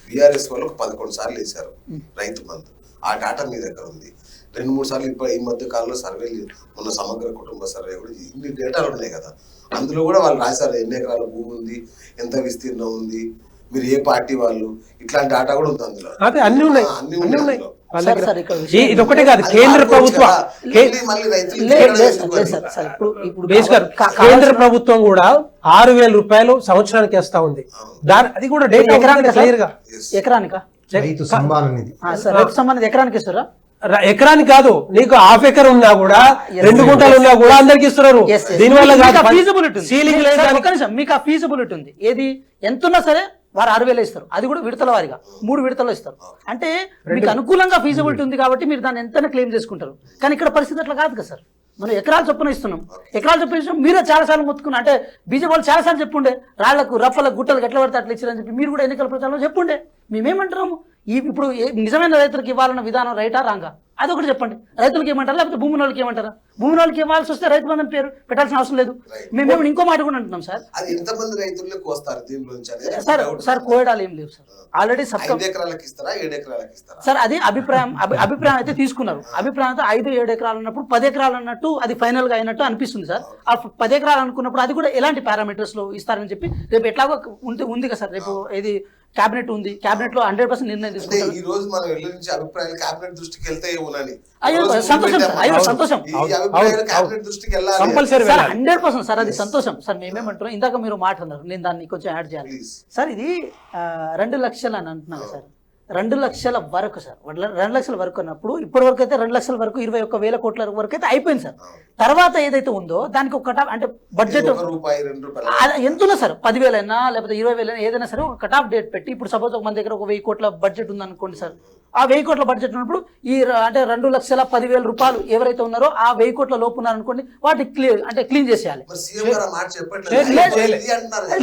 BRS వాళ్ళు 11 సార్లు వేశారు రైతు బంధు. ఆ డాటా మీ దగ్గర ఉంది. 2-3 సార్లు ఇప్పుడు ఈ మధ్య కాలంలో సర్వేలు, మొన్న సమగ్ర కుటుంబ సర్వే కూడా ఇన్ని డేటాలు ఉన్నాయి కదా, అందులో కూడా వాళ్ళు రాశారు ఎన్ని ఎకరాల భూమి ఉంది, ఎంత విస్తీర్ణం ఉంది, మీరు ఏ పార్టీ వాళ్ళు, ఇట్లాంటి డాటా కూడా ఉంది అందులో. అన్ని ఉన్నాయి. ఇది ఒకటే కాదు, కేంద్ర ప్రభుత్వం కేంద్ర ప్రభుత్వం కూడా 6,000 రూపాయలు సంవత్సరానికి వేస్తా ఉంది. అది కూడా డేటా క్లియర్ గా. ఎకరానికా రైతు సంబంధం ఎకరానికి ఇస్తారా? ఎకరానికి కాదు, నీకు హాఫ్ ఎకర్ ఉన్నా కూడా 2 గుంటలు ఉన్నా కూడా అందరికి ఇస్తున్నారు. దీనివల్ల మీకు ఆ ఫీజిబిలిటీ ఉంది. ఏది ఎంత ఉన్నా సరే వారు 6,000 ఇస్తారు. అది కూడా విడతల వారిగా 3 విడతలు ఇస్తారు. అంటే మీకు అనుకూలంగా ఫీజిబిలిటీ ఉంది కాబట్టి మీరు దాన్ని ఎంతైనా క్లెయిమ్ చేసుకుంటారు. కానీ ఇక్కడ పరిస్థితి అట్లా కాదు కదా సార్. మనం ఎకరాల చొప్పున ఇస్తున్నాం. ఎకరాల చొప్పున ఇస్తున్నాం. మీరే చాలాసార్లు మొత్తుకున్నా, అంటే బీజేపీ వాళ్ళు చాలాసార్లు చెప్పుండే రాళ్లకు రప్పలకు గుట్టలకు ఎట్లా పడితే అట్లా ఇచ్చారని చెప్పి మీరు కూడా ఎన్నికల ప్రచారంలో చెప్పుండే. మేమేమంటున్నాము, ఇప్పుడు నిజమైన రైతులకు ఇవ్వాలన్న విధానం రైటా రాంగా అదొకటి చెప్పండి. రైతులకు ఏమంటారా, లేకపోతే భూమి వాళ్ళకి ఏమంటారా? భూమి వాళ్ళకి ఇవ్వాల్సి వస్తే రైతు బంధం పేరు పెట్టాల్సిన అవసరం లేదు. మేమేమో ఇంకో మాట కూడా అంటున్నాం సార్. సార్ కోయడాలు ఏం లేవు సార్. ఆల్రెడీ సార్ అది అభిప్రాయం అయితే తీసుకున్నారు. అభిప్రాయం అయితే 5-7 ఎకరాలు ఉన్నప్పుడు 10 ఎకరాలు అన్నట్టు అది ఫైనల్ గా అయినట్టు అనిపిస్తుంది సార్. ఆ 10 ఎకరాలు అనుకున్నప్పుడు అది కూడా ఎలాంటి పారామీటర్స్ లో ఇస్తారని చెప్పి రేపు ఎట్లాగో ఉంది కదా సార్. రేపు ఏది క్యాబినెట్ ఉంది, క్యాబినెట్ లో 100% నిర్ణయం తీసుకుంటారు. ఈ రోజు మనం వెళ్ళి నుంచి అభిప్రాయాలు క్యాబినెట్ దృష్టికి వెళ్తే సంతోషం సార్. అయ్యో సంతోషం. Compulsory 100% sir. అది సంతోషం సార్. మేమేమంటున్నాం, ఇందాక మీరు మాట అన్నారు, నేను దాన్ని కొంచెం యాడ్ చేయాలి సార్. ఇది 2 లక్షలు అని అంటున్నాను సార్. 2 లక్షల వరకు సార్. 2 లక్షల వరకు అన్నప్పుడు ఇప్పటి వరకు అయితే 2 లక్షల వరకు 21,000 కోట్ల వరకు అయితే అయిపోయింది సార్. తర్వాత ఏదైతే ఉందో దానికి ఒక కటాఫ్ అంటే బడ్జెట్ ఎంతున్నా సార్, 10,000 అయినా లేకపోతే 20,000 అయినా ఏదైనా సరే ఒక కటాఫ్ డేట్ పెట్టి, ఇప్పుడు సపోజ్ ఒక మన దగ్గర ఒక 1,000 కోట్ల బడ్జెట్ ఉందనుకోండి సార్. ఆ 1,000 కోట్ల బడ్జెట్ ఉన్నప్పుడు ఈ అంటే 2,10,000 రూపాయలు ఎవరైతే ఉన్నారో ఆ 1,000 కోట్ల లోపు ఉన్నారనుకోండి, వాటిని క్లీన్ చేసేయాలి.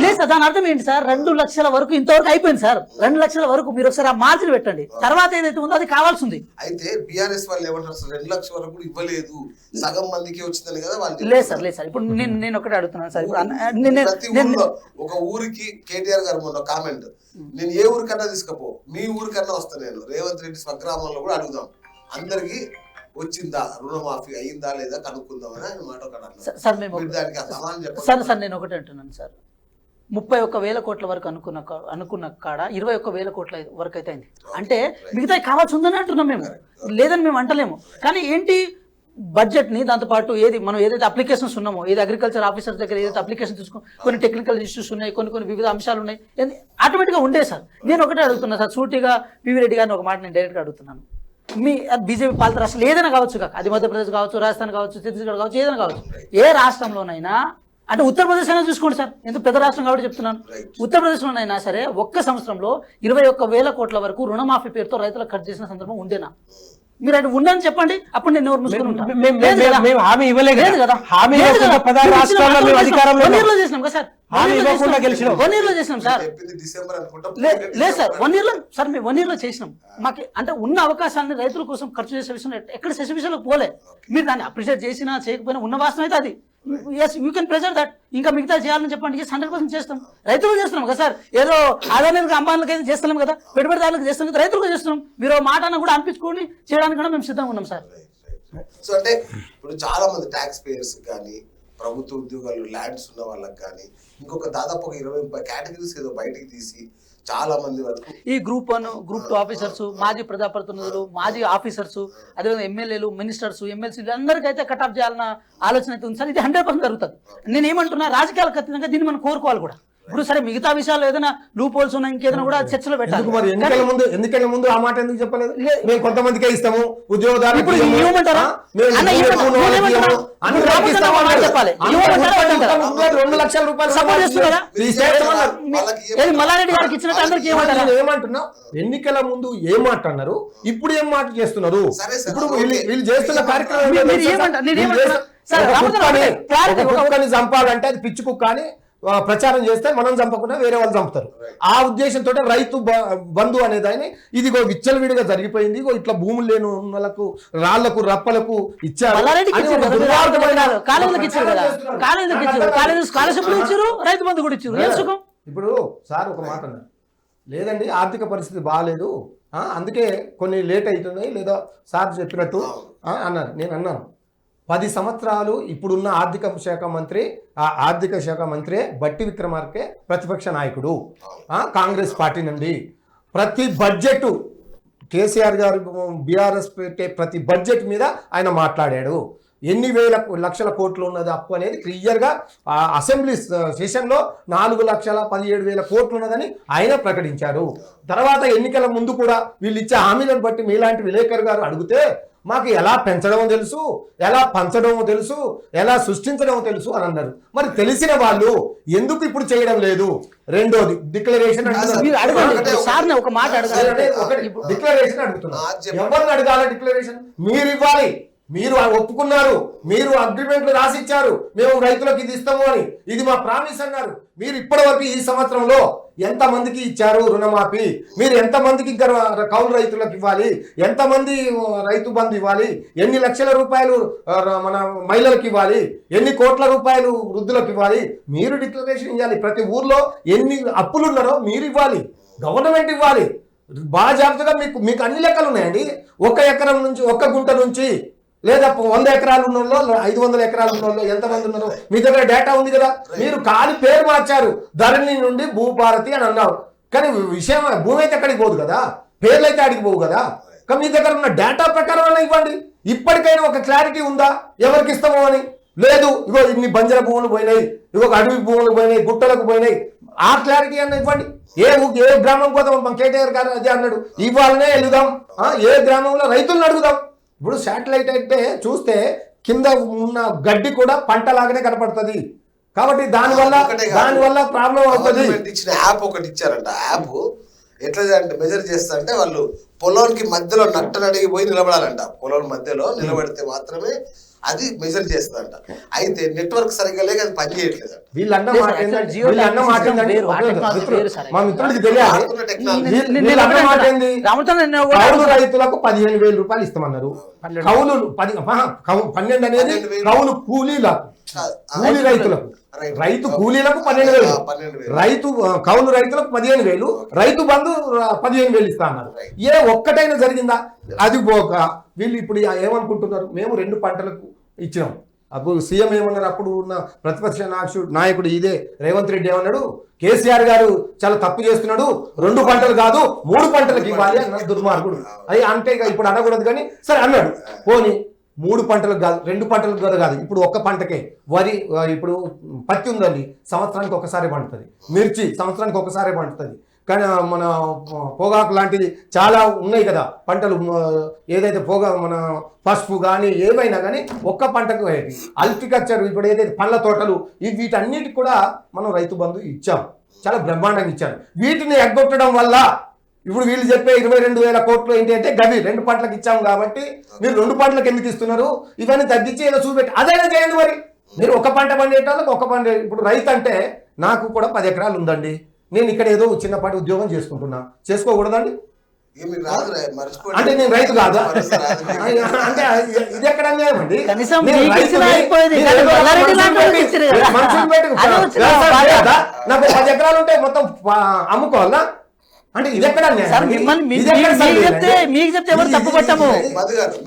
లేదు సార్, దాని అర్థం ఏంటి సార్? 2 లక్షల వరకు ఇంతవరకు అయిపోయింది సార్. 2 లక్షల వరకు మీరు ఒకసారి ఆ మార్జిన్ పెట్టండి. తర్వాత ఏదైతే ఉందో అది కావాల్సింది. అయితే బీఆర్ఎస్ వాళ్ళు ఏమంటారు, 2 లక్షల వరకు కూడా ఇవ్వలేదు, సగం మందికి వచ్చిందని కదా వాళ్ళు. లేదు సార్. ఇప్పుడు నేను ఒకటి అడుగుతున్నాను సార్. ఇప్పుడు ఒక ఊరికి కేటీఆర్ గారు మొన్న కామెంట్, నేను ఏ ఊరికన్నా తీసుకపో, మీ ఊరికన్నా వస్తా, నేను రేవంత్ రెడ్డి స్వగ్రామంలో కూడా అడుగుదాం, అందరికి వచ్చిందా, రుణమాఫీ అయ్యిందా లేదా కనుక్కుందాం అని ఆయన మాట సార్. సార్ నేను ఒకటి అంటున్నాను సార్, 31,000 కోట్ల వరకు అనుకున్న కాడ 21,000 కోట్ల వరకు అయితే అయింది. అంటే మిగతా కావాల్సి ఉందని అంటున్నాం మేము, లేదని మేము అంటలేము. కానీ ఏంటి, బడ్జెట్ని దాంతోపాటు మనం ఏదైతే అప్లికేషన్స్ ఉన్నామో, ఏది అగ్రికల్చర్ ఆఫీసర్ దగ్గర ఏదైతే అప్లికేషన్ తీసుకుని కొన్ని టెక్నికల్ ఇష్యూస్ ఉన్నాయి, కొన్ని వివిధ అంశాలు ఉన్నాయి, ఆటోమేటిక్గా ఉండే సార్. నేను ఒకటే అడుగుతున్నా సార్, సూటిగా పివి రెడ్డి గారిని ఒక మాట నేను డైరెక్ట్గా అడుగుతున్నాను. మీ బీజేపీ పాలిత రాష్ట్రాలు ఏదైనా కావచ్చు కాక, అది మధ్యప్రదేశ్ కావచ్చు, రాజస్థాన్ కావచ్చు, ఛత్తీస్గఢ్ కావచ్చు, ఏదైనా కావచ్చు, ఏ రాష్ట్రంలోనైనా, అంటే ఉత్తరప్రదేశ్ అయినా చూసుకోండి సార్, ఎంత పెద్ద రాష్ట్రం కాబట్టి చెప్తున్నాను. ఉత్తరప్రదేశ్లోనైనా సరే 1 సంవత్సరంలో 21,000 కోట్ల వరకు రుణమాఫీ పేరుతో రైతులకు కట్ చేసిన సందర్భం ఉండేనా? మీరు అంటే ఉండని చెప్పండి, అప్పుడు నేను ఎవరు మూసుకుని ఉంటాను. హామీ ఇవ్వలేదు కదా. హామీ చేసినాం కదా సార్. 1 ఇయర్ లో చేసినాం సార్. లేదు సార్, 1 ఇయర్ లో సార్ మేము 1 ఇయర్ లో చేసినాం. మాకు అంటే ఉన్న అవకాశాన్ని రైతుల కోసం ఖర్చు చేసే విషయం ఎక్కడ చేసే విషయంలో పోలే. మీరు దాన్ని అప్రిషియేట్ చేసినా చేయకపోయినా ఉన్న వాస్తవం అయితే అది. Yes, you can pressure that. ఇంకా మిగతా చేయాలని చెప్పండి, 100% చేస్తాం. రైతులు చేస్తున్నాం కదా సార్. ఏదో ఆదాయానికి అంబానికి అయితే చేస్తున్నాం కదా, పెట్టుబడిదారులకు చేస్తున్నాం కదా, రైతులకు చేస్తున్నాం. మీరు మాట అన్న కూడా అనిపించుకొని చేయడానికి కూడా మేము సిద్ధంగా ఉన్నాం సార్. సో అంటే ఇప్పుడు చాలా మంది ట్యాక్స్ పేయర్స్ కానీ, ప్రభుత్వ ఉద్యోగాలు ల్యాండ్స్ ఉన్న వాళ్ళకి కానీ, ఇంకొక దాదాపు ఒక 20 కేటగిరీస్ ఏదో బయటికి తీసి చాలా మంది వరకు ఈ గ్రూప్ 1, గ్రూప్ 2 ఆఫీసర్స్, మాజీ ప్రజాప్రతినిధులు, మాజీ ఆఫీసర్స్, అదేవిధంగా ఎమ్మెల్యేలు, మినిస్టర్స్, ఎమ్మెల్సీలు అందరికైతే కటాఫ్ చేయాలన్న ఆలోచన అయితే ఉంది సార్. ఇది 100% జరుగుతుంది. నేను ఏమంటున్నా, రాజకీయాలకు ఖచ్చితంగా దీన్ని మనం కోరుకోవాలి కూడా. ఇప్పుడు సరే మిగతా విషయాలు ఏదైనా లూప్ హోల్స్ ఉన్నా ఇంకేదైనా కూడా చర్చలో పెట్టాలి. ఎన్నికల ముందు ఆ మాట ఎందుకు చెప్పలేదు? మేము కొంతమందికే ఇస్తాము ఉద్యోగాలు. ఇప్పుడు ఇవ్వమంటారా? 2 లక్షల రూపాయలు మల్లారెడ్డి గారికి ఇచ్చినట్టు అందరికి ఏమంటున్నా? ఎన్నికల ముందు ఏం మాట అన్నారు, ఇప్పుడు ఏం మాట చేస్తున్నారు? ఇప్పుడు వీళ్ళు చేస్తున్న కార్యక్రమం చంపాలంటే అది పిచ్చి కుక్క అని ప్రచారం చేస్తే మనం చంపకుండా వేరే వాళ్ళు చంపుతారు. ఆ ఉద్దేశంతో రైతు బంధు అనేదాన్ని ఇదిగో విచ్చలవిడిగా జరిగిపోయింది. ఇట్లా భూములు లేని వాళ్ళకు, రాళ్లకు, రప్పలకు ఇచ్చారు. రైతు బంధు కూడా ఇచ్చారు. ఇప్పుడు సార్ ఒక మాట అన్నారు, లేదండి, ఆర్థిక పరిస్థితి బాగాలేదు, అందుకే కొన్ని లేట్ అవుతున్నాయి లేదా సార్ చెప్పినట్టు అన్నారు. నేను అన్నాను 10 సంవత్సరాలు ఇప్పుడున్న ఆర్థిక శాఖ మంత్రి బట్టి విక్రమార్కే ప్రతిపక్ష నాయకుడు కాంగ్రెస్ పార్టీ నుండి. ప్రతి బడ్జెట్ కేసీఆర్ గారు బీఆర్ఎస్ పెట్టే ప్రతి బడ్జెట్ మీద ఆయన మాట్లాడాడు. ఎన్ని లక్షల కోట్లు ఉన్నది అప్పు అనేది క్లియర్గా అసెంబ్లీ సెషన్లో 4,17,000 కోట్లు ఉన్నదని ఆయన ప్రకటించారు. తర్వాత ఎన్నికల ముందు కూడా వీళ్ళు ఇచ్చే హామీలను బట్టి మీలాంటి విలేకరు గారు అడిగితే మాకు ఎలా పెంచడమో తెలుసు, ఎలా పంచడమో తెలుసు, ఎలా సృష్టించడమో తెలుసు అని అన్నారు. మరి తెలిసిన వాళ్ళు ఎందుకు ఇప్పుడు చేయడం లేదు? రెండోది డిక్లరేషన్ డిక్లరేషన్ అడుగుతున్నారు. ఎవరిని అడగాల డిక్లరేషన్? మీరు ఇవ్వాలి. మీరు ఒప్పుకున్నారు, మీరు అగ్రిమెంట్లు రాసిచ్చారు, మేము రైతులకు ఇది ఇస్తాము అని, ఇది మా ప్రామిస్ అన్నారు. మీరు ఇప్పటివరకు ఈ సంవత్సరంలో ఎంతమందికి ఇచ్చారు రుణమాఫీ? మీరు ఎంతమందికి ఇంకా కౌలు రైతులకు ఇవ్వాలి? ఎంతమంది రైతు బంధు ఇవ్వాలి? ఎన్ని లక్షల రూపాయలు మన మహిళలకు ఇవ్వాలి? ఎన్ని కోట్ల రూపాయలు వృద్ధులకు ఇవ్వాలి? మీరు డిక్లరేషన్ ఇవ్వాలి. ప్రతి ఊర్లో ఎన్ని అప్పులు ఉన్నారో మీరు ఇవ్వాలి, గవర్నమెంట్ ఇవ్వాలి. బాగా జాగ్రత్తగా మీకు అన్ని లెక్కలు ఉన్నాయండి. 1 ఎకరం నుంచి 1 గుంట నుంచి లేదా 100 ఎకరాలు ఉన్న వాళ్ళు 500 ఎకరాలు ఉన్న వాళ్ళు ఎంతమంది ఉన్నారు? మీ దగ్గర డేటా ఉంది కదా. మీరు కాలి పేరు మార్చారు, ధరణి నుండి భూభారతి అని అన్నారు. కానీ విషయం భూమి అయితే అక్కడికి పోదు కదా, పేర్లు అయితే అడిగి పోవు కదా. కానీ మీ దగ్గర ఉన్న డేటా ప్రకారం అన్న ఇవ్వండి. ఇప్పటికైనా ఒక క్లారిటీ ఉందా ఎవరికి ఇస్తామో అని? లేదు, ఇగో ఇన్ని బంజర భూములు పోయినాయి, ఇగో అడవి భూములు పోయినాయి, గుట్టలకు పోయినాయి, ఆ క్లారిటీ అన్న ఇవ్వండి. ఏ గ్రామం పోతాం? మన కేటీఆర్ గారు అదే అన్నాడు, ఇవాళనే వెళ్దాం, ఏ గ్రామంలో రైతులను అడుగుదాం. ఇప్పుడు శాటిలైట్ అయితే చూస్తే కింద ఉన్న గడ్డి కూడా పంటలాగానే కనపడుతుంది. కాబట్టి దానివల్ల ప్రాబ్లం అవుతుంది. ఇచ్చిన యాప్ ఒకటి ఇచ్చారంట. యాప్ ఎట్లా అంటే మెజర్ చేస్తా అంటే వాళ్ళు పొలానికి మధ్యలో నట్టను అడిగి పోయి నిలబడాలంట. పొలం మధ్యలో నిలబడితే మాత్రమే అది మెజర్ చేస్తుందంట. అయితే నెట్వర్క్ సరిగ్గా లేక అది పని చేయట్లేదు. మా మిత్రుడికి తెలియాలి. కౌలు రైతులకు 15,000 రూపాయలు ఇస్తామన్నారు. కౌలు 12 అనేది కౌలు కూలీ రైతులకు, రైతు కూలీలకు 12,000, కౌలు రైతులకు 15,000, రైతు బంధు 15,000 ఇస్తా అన్నారు. ఏ ఒక్కటైనా జరిగిందా? అది పోక వీళ్ళు ఇప్పుడు ఏమనుకుంటున్నారు? మేము 2 పంటలకు ఇచ్చినాం. అప్పుడు సీఎం ఏమన్నారు? అప్పుడు ఉన్న ప్రతిపక్ష నాయకుడు ఇదే రేవంత్ రెడ్డి ఏమన్నాడు? కేసీఆర్ గారు చాలా తప్పు చేస్తున్నాడు, 2 పంటలు కాదు 3 పంటలకు ఇవ్వాలి అన్న దుర్మార్గుడు. అది అంటే ఇప్పుడు అనకూడదు కానీ సరే అన్నాడు. పోనీ 3 పంటలకు కాదు 2 పంటలకు కాదు, ఇప్పుడు 1 పంటకే. వరి ఇప్పుడు పత్తి ఉందండి, సంవత్సరానికి ఒకసారి పండుతుంది. మిర్చి సంవత్సరానికి ఒకసారి పండుతుంది. కానీ మన పొగాకు లాంటిది చాలా ఉన్నాయి కదా పంటలు, ఏదైతే మన పసుపు కానీ ఏవైనా కానీ 1 పంటకు అయ్యేది. అల్టికల్చర్ ఇప్పుడు ఏదైతే పండ్ల తోటలు వీటన్నిటికి కూడా మనం రైతు బంధు ఇచ్చాం, చాలా బ్రహ్మాండంగా ఇచ్చాం. వీటిని ఎగ్గొట్టడం వల్ల ఇప్పుడు వీళ్ళు చెప్పే 22,000 కోట్లు ఏంటి అంటే గవి 2 పంటలకు ఇచ్చాము కాబట్టి మీరు 2 పంటలకు ఎందుకు ఇస్తున్నారు? ఇవన్నీ తగ్గించి ఏదో చూపెట్టి అదైనా చేయండి. మరి మీరు 1 పంట పండేటాలకు 1 పంట. ఇప్పుడు రైతు అంటే నాకు కూడా 10 ఎకరాలు ఉందండి, నేను ఇక్కడ ఏదో చిన్నపాటి ఉద్యోగం చేసుకుంటున్నా, చేసుకోకూడదండి? అంటే నేను రైతు కాదా? అంటే ఇది ఎక్కడ అన్యాయమండి? నాకు 10 ఎకరాలు ఉంటే మొత్తం అమ్ముకోవాలా? అంటే ఇది ఎక్కడ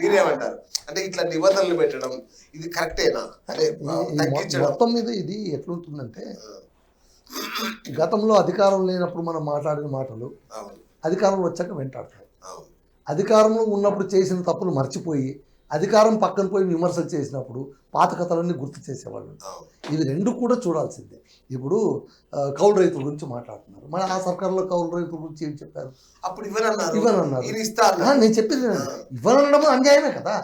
మీరేమంటారు? అంటే ఇట్లా నిబంధనలు పెట్టడం ఇది కరెక్టేనా? అంటే మొత్తం మీద ఇది ఎట్లుంటుందంటే, గతంలో అధికారం లేనప్పుడు మనం మాట్లాడిన మాటలు అధికారంలో వచ్చాక వెంటాడతాం. అధికారంలో ఉన్నప్పుడు చేసిన తప్పులు మర్చిపోయి అధికారం పక్కన పోయి విమర్శలు చేసినప్పుడు పాత కథలన్నీ గుర్తు చేసేవాళ్ళు. ఇవి 2 కూడా చూడాల్సిందే. ఇప్పుడు కౌలు రైతుల గురించి మాట్లాడుతున్నారు. మన ఆ సర్కార్లో కౌలు రైతుల గురించి ఏం చెప్పారు? అప్పుడు ఇవ్వనన్నారు. నేను చెప్పింది ఇవ్వనడం అన్యాయమే కదా,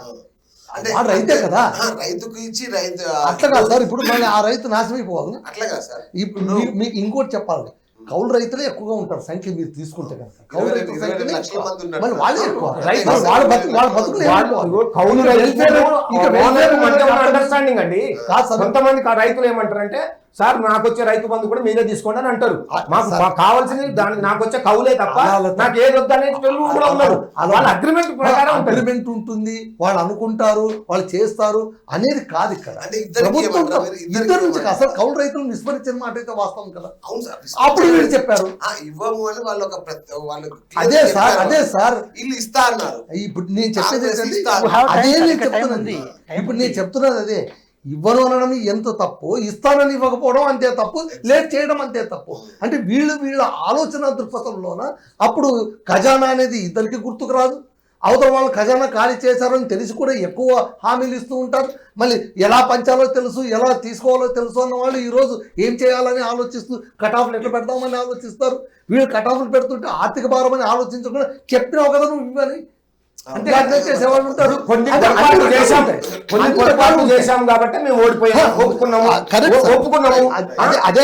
వాడు రైతే కదా. రైతుకు ఇచ్చి రైతు అట్లా కాదు సార్. ఇప్పుడు మళ్ళీ ఆ రైతు నాశనం అయిపోవాలి. అట్లా కాదు సార్. ఇప్పుడు మీకు ఇంకోటి చెప్పాలి, కౌలు రైతులే ఎక్కువగా ఉంటారు సంఖ్య మీరు తీసుకుంటే కనుక. కౌలు రైతుల మళ్ళీ వాళ్ళే ఎక్కువ. అండర్స్టాండింగ్ అండి. కొంతమంది రైతులు ఏమంటారంటే సార్ నాకు వచ్చే రైతు బంధు కూడా మీరే తీసుకోండి అని అంటారు. మాకు కావాల్సింది దానికి నాకు వచ్చే కౌలే తప్ప నాకు ఏది వద్దనే కూడా ఉన్నారు. వాళ్ళ అగ్రిమెంట్ ప్రకారం అగ్రిమెంట్ ఉంటుంది, వాళ్ళు అనుకుంటారు, వాళ్ళు చేస్తారు అనేది కాదు ఇక్కడ. అంటే ఇద్దరికి ప్రభుత్వం ఏమంటారు మీరు? ఇద్దరికి ఇద్దరు నుంచి ఏమంటారు? అసలు కౌలు రైతులను విస్మరించిన మాట అయితే వాస్తవం కదా. అవును సార్, అప్పుడు వీళ్ళు చెప్పారు ఇవ్వము అని వాళ్ళు ఒక వాళ్ళు అదే సార్ వీళ్ళు ఇస్తా అన్నారు. ఇప్పుడు నేను చెప్పేది కాంగ్రెస్ ఏంటంటే ఇస్తా. అదే నేను టైం చెప్తున్నది. ఉంది. ఇప్పుడు నేను చెప్తున్నది అదే, ఇవ్వను అనడం ఎంత తప్పు, ఇస్తానని ఇవ్వకపోవడం అంతే తప్పు, లేట్ చేయడం అంతే తప్పు. అంటే వీళ్ళ ఆలోచన దృక్పథంలోన అప్పుడు ఖజానా అనేది ఇద్దరికి గుర్తుకు రాదు. అవతల వాళ్ళు ఖజానా ఖాళీ చేశారని తెలిసి కూడా ఎక్కువ హామీలు ఇస్తూ ఉంటారు. మళ్ళీ ఎలా పంచాలో తెలుసు, ఎలా తీసుకోవాలో తెలుసు అన్న వాళ్ళు ఈరోజు ఏం చేయాలని ఆలోచిస్తూ కటాఫ్లు ఎట్లా పెడతామని ఆలోచిస్తారు. వీళ్ళు కటాఫ్లు పెడుతుంటే ఆర్థిక భారం అని ఆలోచించకుండా చెప్పినావు కదా నువ్వు ఇవ్వని అంతే చేసేవాళ్ళు ఉంటారు. కొన్ని అంటే పొరపాట్లు అన్ని చేశాం, ఉంటాయి. కొన్ని అన్ని పొరపాట్లు ఉంటాయి. చేశాం కాబట్టి మేము ఓడిపోయాం, ఒప్పుకున్నాము. correct sir. ఒప్పుకున్నాము. అదే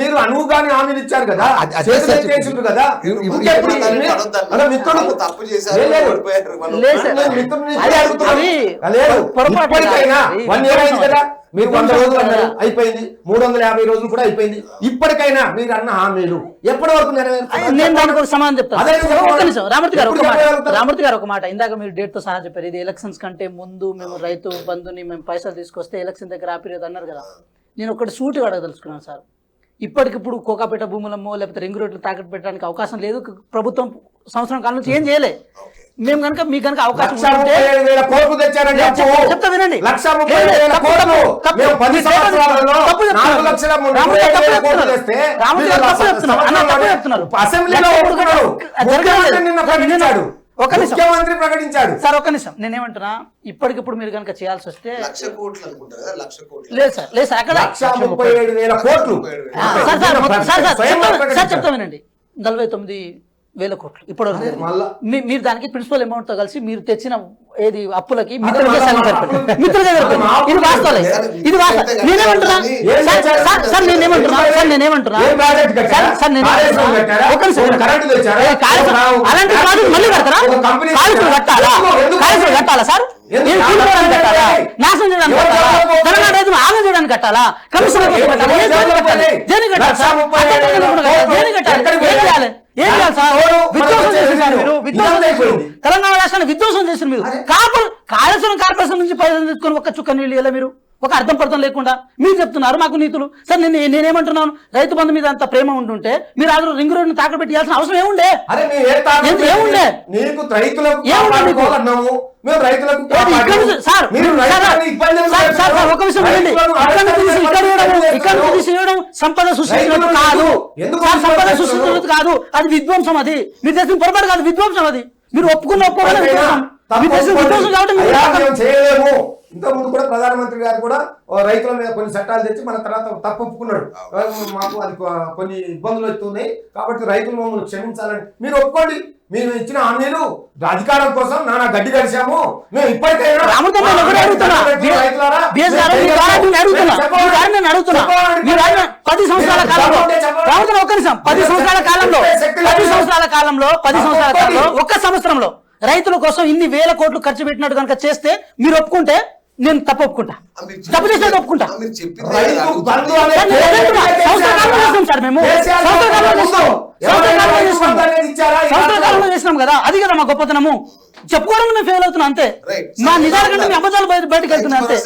మీరు అనువుగానే హామీలు ఇచ్చారు కదా, అదే చేతులు సార్ ఎత్తేసిండ్రు కదా. ఇప్పుడు ఇంకెప్పుడు దాన్ని మీరు- పడొద్దని. అలా మిత్రుడు వాళ్ళు తప్పు చేశారు, లేదు. ఓడిపోయారు వాళ్ళు. లేదు సార్. నేను మిత్రుడిని అది- ఇప్పుడే అడుగుతున్నాను. అది లేదు. పొరపాటు ఇప్పటికైనా కాదు. 1 year అయింది కదా, మీరు 100 రోజులు విధ్వంసం అన్నారు, కదా. అయిపోయింది. 350 రోజులు కూడా అయిపోయింది. ఇప్పటికైనా మీరు అన్న హామీలు ఎప్పటి వరకు నెరవేరుతారు? నేను దానికి ఒక సమాధానం చెప్తాను. అదే నేను ఒక్క నిమిషం, రామూర్తి గారు ఒక ఎప్పుడు మాట. చెప్పగలుగుతారు? రామూర్తి గారు ఒక మాట. ఇందాక మీరు డేట్ తో సహా చెప్పారు, ఇది ఎలక్షన్స్ కంటే ముందు మేము రైతు బంధుని మేము పైసలు తీసుకొస్తే ఎలక్షన్ దగ్గర ఆపిరేది అన్నారు కదా. నేను ఒకటి సూటిగా అడగదలుచుకున్నాను సార్. ఇప్పటికిప్పుడు కోకాపేట భూములమ్మో లేకపోతే రింగ్ రోడ్లు తాకట్టు పెట్టడానికి అవకాశం లేదు. ప్రభుత్వం సంవత్సరం కాలం నుంచి ఏం చేయలే. మేము కనుక మీకు కనుక అవకాశం ఉంటే 1,37,000 కోట్లు తెచ్చారండి అప్పు. చెప్తా వినండి. 1,37,000 కోట్లు. మేము 10 సంవత్సరాలలో 4,37,000 కోట్లు తెస్తే అసెంబ్లీలో ఒప్పుకున్నారు. ముఖ్యమంత్రి నిన్న ప్రకటించాడు. ఒక నిమిషం. ముఖ్యమంత్రి ప్రకటించాడు. సార్ ఒక్క నిమిషం, నేనేమంటున్నా, ఇప్పటికిప్పుడు మీరు కనుక చేయాల్సి వస్తే 1,00,000 కోట్లు అనుకుంటా కదా, 1,00,000 కోట్లు. లేదు సార్, లేదు సార్, అక్కడ 1,37,000 కోట్లు. సార్ చెప్తా వినండి. 49,000 కోట్లు ఇప్పుడు మీరు దానికి ప్రిన్సిపల్ అమౌంట్ తో కలిసి మీరు తెచ్చిన ఏది అప్పులకి మిత్రులుగా సరిపోతుంది. మిత్రులుగా సరిపోతుంది. ఇది వాస్తవాలే, ఇది వాస్తవం. నేనేమంటున్నా సార్, నేనేమంటున్నా ఒక నిమిషం. అలాంటి ప్రాజెక్ట్ మళ్ళీ కడతారా? కాలుష్యం కట్టాలా? కాలుష్యం కట్టాలా సార్? కట్టాలా? నాశనం చేయడానికి కట్టాలా? తెలంగాణ రైతులు ఆగం చేయడానికి కట్టాలా? కమిషన్ దేనికి కట్టాలి సార్? దేనికి కట్టాలి? ఏం చేయాలి? ఏం చేయాలి సార్? విధ్వంసం చేస్తున్నారు మీరు, విధ్వంసం చేశారు. తెలంగాణ రాష్ట్రాన్ని విధ్వంసం చేశారు మీరు. కాళేశ్వరం కార్పొరేషన్ నుంచి పైసలు తీసుకొని ఒక్క చుక్క నీళ్ళు ఇలా మీరు ఒక అర్థం పర్థం లేకుండా మీరు చెప్తున్నారు మాకు నీతులు. సార్ నేనేమంటున్నాను, రైతు బంధు మీద అంత ప్రేమ ఉంటుంటే మీరు ఆ రింగ్ రోడ్ని తాకట్టు పెట్టాల్సిన అవసరం ఏముండే? ఏముండే? నీకు రైతులకు ఏముండే మీకు? మేము రైతులకు ఒక విషయం వినండి. ఇక్కడ తీసేయడం సంపద సృష్టించినట్టు కాదు. సంపద సృష్టించినట్టు కాదు, అది విధ్వంసం. అది మీరు చేసిన పొరపాటు కాదు, విధ్వంసం. అది మీరు ఒప్పుకోవాలి విధ్వంసం. మీరు చేసిన విధ్వంసం కాబట్టి చేయలేము. ఇంతకుముందు కూడా ప్రధానమంత్రి గారు కూడా రైతుల మీద కొన్ని చట్టాలు తెచ్చి మన తర్వాత తప్పు ఒప్పుకున్నాడు. మాకు అది కొన్ని ఇబ్బందులు వస్తున్నాయి కాబట్టి రైతులు మమ్మల్ని క్షమించాలని మీరు ఒప్పుకోండి. మేము ఇచ్చిన హామీలు అధికారం కోసం నానా గడ్డి కలిసాము. మేము ఇప్పటికైనా 10 సంవత్సరాల కాలంలో ఒక్క సంవత్సరంలో రైతుల కోసం ఇన్ని వేల కోట్లు ఖర్చు పెట్టినట్టు కనుక చేస్తే మీరు ఒప్పుకుంటే నేను తప్పు ఒప్పుకుంటా, తప్పు చేస్తే ఒప్పుకుంటా. సార్ మేము సంవత్సరాలు చేసినాం కదా, అది కదా మా గొప్పతనము. చెప్పుకోవడం మేము ఫెయిల్ అవుతున్నాం అంతే. మా నిజాల కంటే మీ అబద్ధాలు బయటకు వెళ్తున్నాయి అంతే.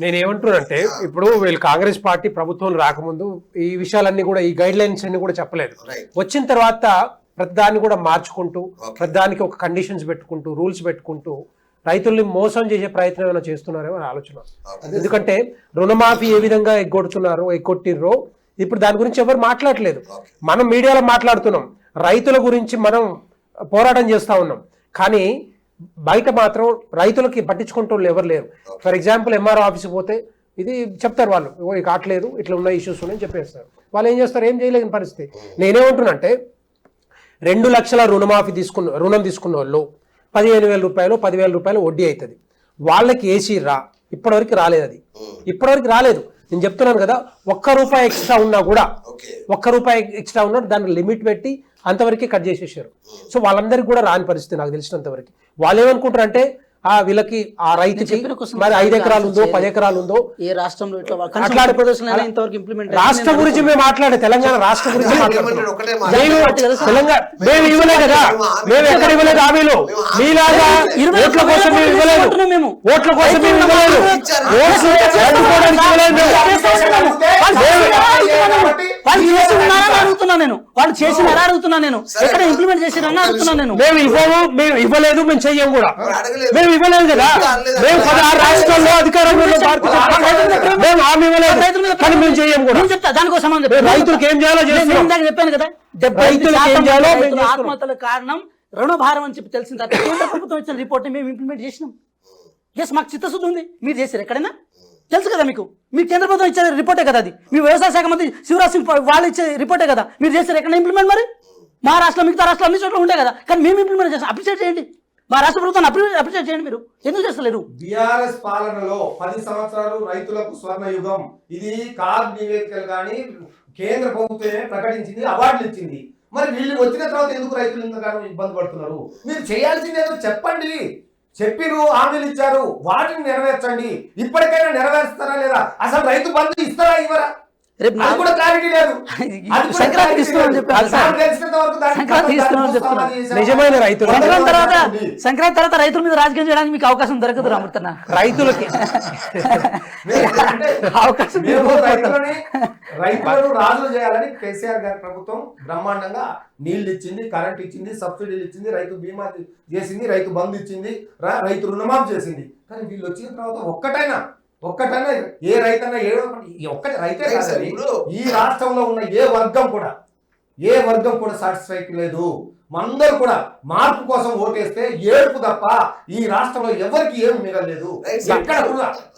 నేను ఏమంటున్నానంటే, ఇప్పుడు వీళ్ళు కాంగ్రెస్ పార్టీ ప్రభుత్వం రాకముందు ఈ విషయాలన్నీ కూడా, ఈ గైడ్ లైన్స్ అన్ని కూడా చెప్పలేదు. వచ్చిన తర్వాత ప్రతిదాన్ని కూడా మార్చుకుంటూ, ప్రతిదానికి ఒక కండిషన్స్ పెట్టుకుంటూ, రూల్స్ పెట్టుకుంటూ రైతుల్ని మోసం చేసే ప్రయత్నం ఏమైనా చేస్తున్నారేమో అని ఆలోచన. ఎందుకంటే రుణమాఫీ ఏ విధంగా ఎగ్గొట్టిర్రో ఇప్పుడు దాని గురించి ఎవరు మాట్లాడలేదు. మనం మీడియాలో మాట్లాడుతున్నాం, రైతుల గురించి మనం పోరాటం చేస్తూ ఉన్నాం. కానీ బయట మాత్రం రైతులకి పట్టించుకుంటూ ఎవరు లేరు. ఫర్ ఎగ్జాంపుల్ ఎంఆర్ఓ ఆఫీస్కి పోతే ఇది చెప్తారు వాళ్ళు, కావట్లేదు, ఇట్లా ఉన్న ఇష్యూస్ ఉన్నాయని చెప్పేస్తారు. వాళ్ళు ఏం చేస్తారు? ఏం చేయలేని పరిస్థితి. నేనేమంటున్నా అంటే 2 లక్షల రుణం తీసుకున్న వాళ్ళు 15,000 రూపాయలు 10,000 రూపాయలు వడ్డీ అవుతుంది. వాళ్ళకి ఏసీ ఇప్పటివరకు రాలేదు. అది ఇప్పటివరకు రాలేదు. నేను చెప్తున్నాను కదా, ₹1 ఎక్స్ట్రా ఉన్నా కూడా, ₹1 ఎక్స్ట్రా ఉన్నా దాన్ని లిమిట్ పెట్టి అంతవరకే కట్ చేసేసారు. సో వాళ్ళందరికీ కూడా రాని పరిస్థితి నాకు తెలిసినంతవరకు. వాళ్ళు ఏమనుకుంటారు అంటే వీళ్ళకి ఆ రైతుకి చెప్పిన question మరి 5 ఎకరాలు ఉందో చేయలేదు. 10 ఎకరాలు ఉందో ఏ రాష్ట్రంలో ఇట్లా కనీసం అట్లా ఆంధ్రప్రదేశ్లోనైనా ఇంతవరకు ఇంప్లిమెంట్ రాష్ట్ర గురించి మేము మాట్లాడే తెలంగాణ రాష్ట్ర గురించి మాట్లాడుతున్నాం. ఒకటే మేము తెలంగాణ మేము ఇవ్వలే కదా, మేము ఎక్కడ ఇవ్వలేదు హామీలు. మీలాగా ఓట్ల కోసం మేము ఇవ్వలేదు, ఓట్ల కోసం మేము ఇవ్వలేదు, ఓట్లు అడ్డుకోవడానికి ఇవ్వలేదు మేము. వాళ్ళు చేసి ఉన్నారని అడుగుతున్నా నేను, వాళ్ళు చేసిన ఎలా అడుగుతున్నా నేను, ఎక్కడ ఇంప్లిమెంట్ చేసిరని అడుగుతున్నా నేను. మేము ఇవ్వము, మేము ఇవ్వలేదు, మేము చెయ్యం కూడా. మేము ఇవ్వలేదు కదా, మేము 16 రాష్ట్రాల్లో అధికారంలో మేము హామీ ఇవ్వలేదు, కానీ మేము చెయ్యం కూడా. నేను చెప్తా దానికోసం అని చెప్పి. రైతులకు ఏం చేయాలో నేను చేస్తున్నాం. ఇందాక చెప్పాను కదా, రైతులకు ఏం 75% చేయాలో మేము రైతుల చేస్తున్నాం. ఆత్మహత్యల కారణం రుణభారం అని చెప్పి తెలిసిన తర్వాత కేంద్ర ప్రభుత్వం ఇచ్చిన రిపోర్ట్ మేము ఇంప్లిమెంట్ చేసినాం. ఎస్, మాకు చిత్తశుద్ధి ఉంది. మీరు చేశారు ఎక్కడైనా? తెలుసు కదా మీకు, మీ కేంద్ర ప్రభుత్వం ఇచ్చే రిపోర్టే కదా అది. మీ వ్యవసాయ శాఖ మంత్రి శివరాజ్ సింగ్ వాళ్ళు ఇచ్చే రిపోర్టే కదా. మీరు చేశారు ఎక్కడ ఇంప్లిమెంట్? మరి మా రాష్ట్రం మిగతా రాష్ట్రాలు అన్ని చోట్ల ఉండే కదా, కానీ మేము ఇంప్లిమెంట్ చేస్తాం. అప్రిషియేట్ చేయండి, మా రాష్ట్ర ప్రభుత్వాన్ని అప్రిషియేట్ చేయండి. మీరు ఎందుకు చేస్తలేరు? బీఆర్ఎస్ పాలనలో 10 సంవత్సరాలు రైతులకు స్వర్ణయుగం, ఇది కాగ్ నివేదికలు కానీ కేంద్ర ప్రభుత్వమే ప్రకటించింది, అవార్డులు ఇచ్చింది. మరి వీళ్ళు వచ్చిన తర్వాత ఎందుకు రైతులు ఇంతగానో ఇబ్బంది పడుతున్నారు? మీరు చేయాల్సింది ఏదో చెప్పండి. చెప్పిరు, హామీలు ఇచ్చారు, వాటిని నెరవేర్చండి. ఇప్పటికైనా నెరవేరుస్తారా లేదా? అసలు రైతు బంధు ఇస్తారా ఇవ్వరా? రేపు అది కూడా క్లారిటీ లేదు. సంక్రాంతి ఇస్తున్నామని చెప్పారు సార్. సంక్రాంతి ఇస్తున్నామని చెప్తున్నారు. నిజమైన రైతులు సంక్రాంతి తర్వాత రైతుల మీద రాజకీయం చేయడానికి మీకు అవకాశం దొరకదు రామూర్తన్న. రైతులకి అవకాశం రైతులను రాజులు చేయాలని కేసీఆర్ గారి ప్రభుత్వం బ్రహ్మాండంగా నీళ్లు ఇచ్చింది, కరెంట్ ఇచ్చింది, సబ్సిడీలు ఇచ్చింది, రైతు బీమా చేసింది, రైతు బంధు ఇచ్చింది, రైతు రుణమాఫీ చేసింది. కానీ వీళ్ళు వచ్చిన తర్వాత ఒక్కటైనా ఏ రైతన్నా ఒక్కటి రైతే కాదండి, ఈ రాష్ట్రంలో ఉన్న ఏ వర్గం కూడా సాటిస్ఫై లేదు. అందరూ కూడా మార్పు కోసం ఓటేస్తే ఏడుపు తప్ప ఈ రాష్ట్రంలో ఎవరికి ఏమి మిగలేదు. ఎక్కడ కూడా